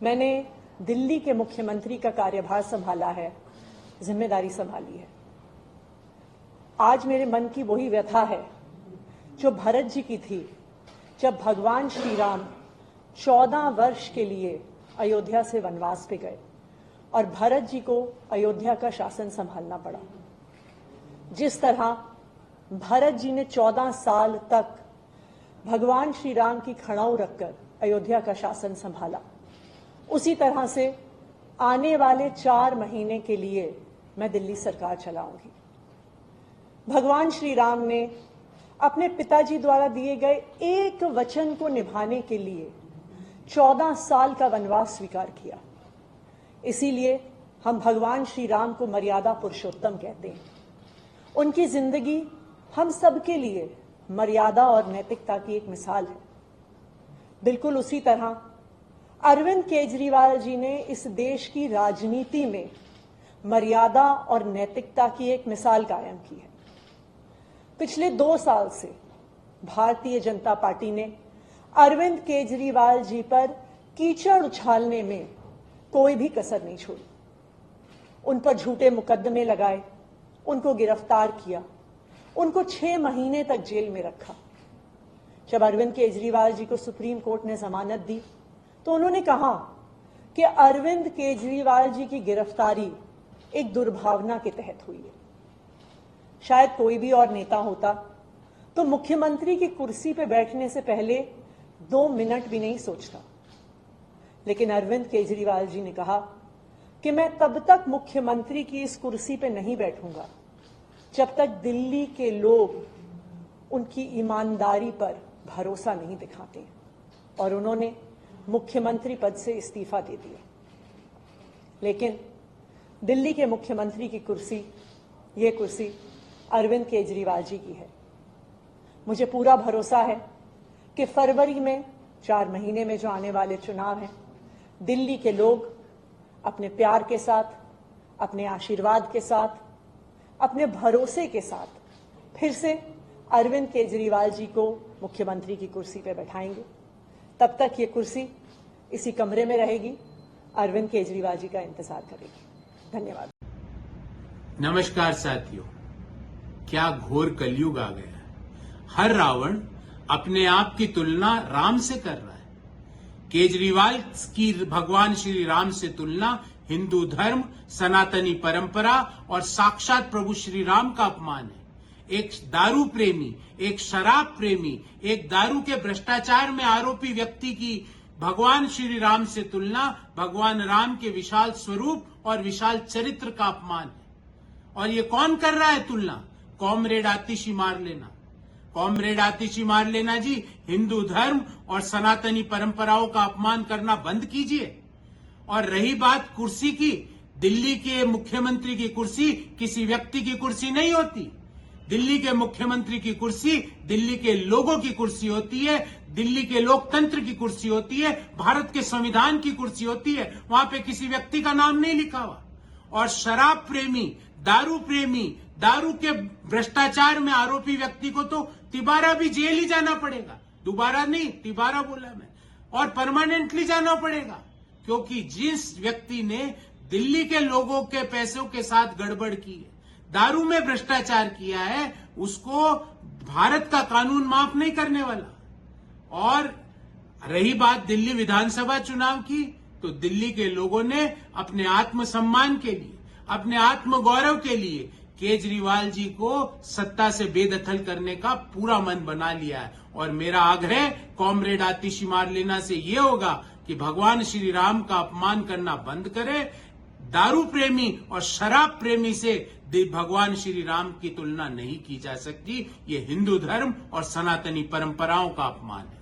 मैंने दिल्ली के मुख्यमंत्री का कार्यभार संभाला है, जिम्मेदारी संभाली है। आज मेरे मन की वही व्यथा है जो भरत जी की थी जब भगवान श्री राम 14 वर्ष के लिए अयोध्या से वनवास पे गए और भरत जी को अयोध्या का शासन संभालना पड़ा। जिस तरह भरत जी ने 14 साल तक भगवान श्री राम की खड़ाऊ रखकर अयोध्या का शासन संभाला, उसी तरह से आने वाले 4 महीने के लिए मैं दिल्ली सरकार चलाऊंगी। भगवान श्री राम ने अपने पिताजी द्वारा दिए गए एक वचन को निभाने के लिए 14 साल का वनवास स्वीकार किया। इसीलिए हम भगवान श्री राम को मर्यादा पुरुषोत्तम कहते हैं। उनकी जिंदगी हम सबके लिए मर्यादा और नैतिकता की एक मिसाल है। बिल्कुल उसी तरह अरविंद केजरीवाल जी ने इस देश की राजनीति में मर्यादा और नैतिकता की एक मिसाल कायम की है। पिछले 2 साल से भारतीय जनता पार्टी ने अरविंद केजरीवाल जी पर कीचड़ उछालने में कोई भी कसर नहीं छोड़ी। उन पर झूठे मुकदमे लगाए, उनको गिरफ्तार किया, उनको 6 महीने तक जेल में रखा। जब अरविंद केजरीवाल जी को सुप्रीम कोर्ट ने जमानत दी तो उन्होंने कहा कि अरविंद केजरीवाल जी की गिरफ्तारी एक दुर्भावना के तहत हुई है। शायद कोई भी और नेता होता तो मुख्यमंत्री की कुर्सी पर बैठने से पहले 2 मिनट भी नहीं सोचता, लेकिन अरविंद केजरीवाल जी ने कहा कि मैं तब तक मुख्यमंत्री की इस कुर्सी पर नहीं बैठूंगा जब तक दिल्ली के लोग उनकी ईमानदारी पर भरोसा नहीं दिखाते। और उन्होंने मुख्यमंत्री पद से इस्तीफा दे दिया। लेकिन दिल्ली के मुख्यमंत्री की कुर्सी, ये कुर्सी अरविंद केजरीवाल जी की है। मुझे पूरा भरोसा है कि फरवरी में 4 महीने में जो आने वाले चुनाव हैं, दिल्ली के लोग अपने प्यार के साथ, अपने आशीर्वाद के साथ, अपने भरोसे के साथ फिर से अरविंद केजरीवाल जी को मुख्यमंत्री की कुर्सी पर बैठाएंगे। तब तक ये कुर्सी इसी कमरे में रहेगी, अरविंद केजरीवाल जी का इंतजार करेगी। धन्यवाद। नमस्कार साथियों, क्या घोर कलयुग आ गया है। हर रावण अपने आप की तुलना राम से कर रहा है। केजरीवाल की भगवान श्री राम से तुलना हिंदू धर्म, सनातनी परंपरा और साक्षात प्रभु श्री राम का अपमान है। एक दारू प्रेमी, एक शराब प्रेमी, एक दारू के भ्रष्टाचार में आरोपी व्यक्ति की भगवान श्री राम से तुलना भगवान राम के विशाल स्वरूप और विशाल चरित्र का अपमान है। और ये कौन कर रहा है तुलना? कॉमरेड आतिशी मार लेना। कॉमरेड आतिशी मार लेना जी, हिंदू धर्म और सनातनी परंपराओं का अपमान करना बंद कीजिए। और रही बात कुर्सी की, दिल्ली के मुख्यमंत्री की कुर्सी किसी व्यक्ति की कुर्सी नहीं होती। दिल्ली के मुख्यमंत्री की कुर्सी दिल्ली के लोगों की कुर्सी होती है, दिल्ली के लोकतंत्र की कुर्सी होती है, भारत के संविधान की कुर्सी होती है। वहां पे किसी व्यक्ति का नाम नहीं लिखा हुआ। और शराब प्रेमी, दारू प्रेमी, दारू के भ्रष्टाचार में आरोपी व्यक्ति को तो तिबारा भी जेल ही जाना पड़ेगा। दोबारा नहीं, तिबारा बोला मैं। और परमानेंटली जाना पड़ेगा, क्योंकि जिस व्यक्ति ने दिल्ली के लोगों के पैसों के साथ गड़बड़ की है, दारू में भ्रष्टाचार किया है, उसको भारत का कानून माफ नहीं करने वाला। और रही बात दिल्ली विधानसभा चुनाव की, तो दिल्ली के लोगों ने अपने आत्मसम्मान के लिए, अपने आत्मगौरव के लिए केजरीवाल जी को सत्ता से बेदखल करने का पूरा मन बना लिया है। और मेरा आग्रह कॉमरेड आतिशी मार लेना से ये होगा कि भगवान श्री राम का अपमान करना बंद करे। दारू प्रेमी और शराब प्रेमी से भगवान श्री राम की तुलना नहीं की जा सकती। ये हिंदू धर्म और सनातनी परंपराओं का अपमान है।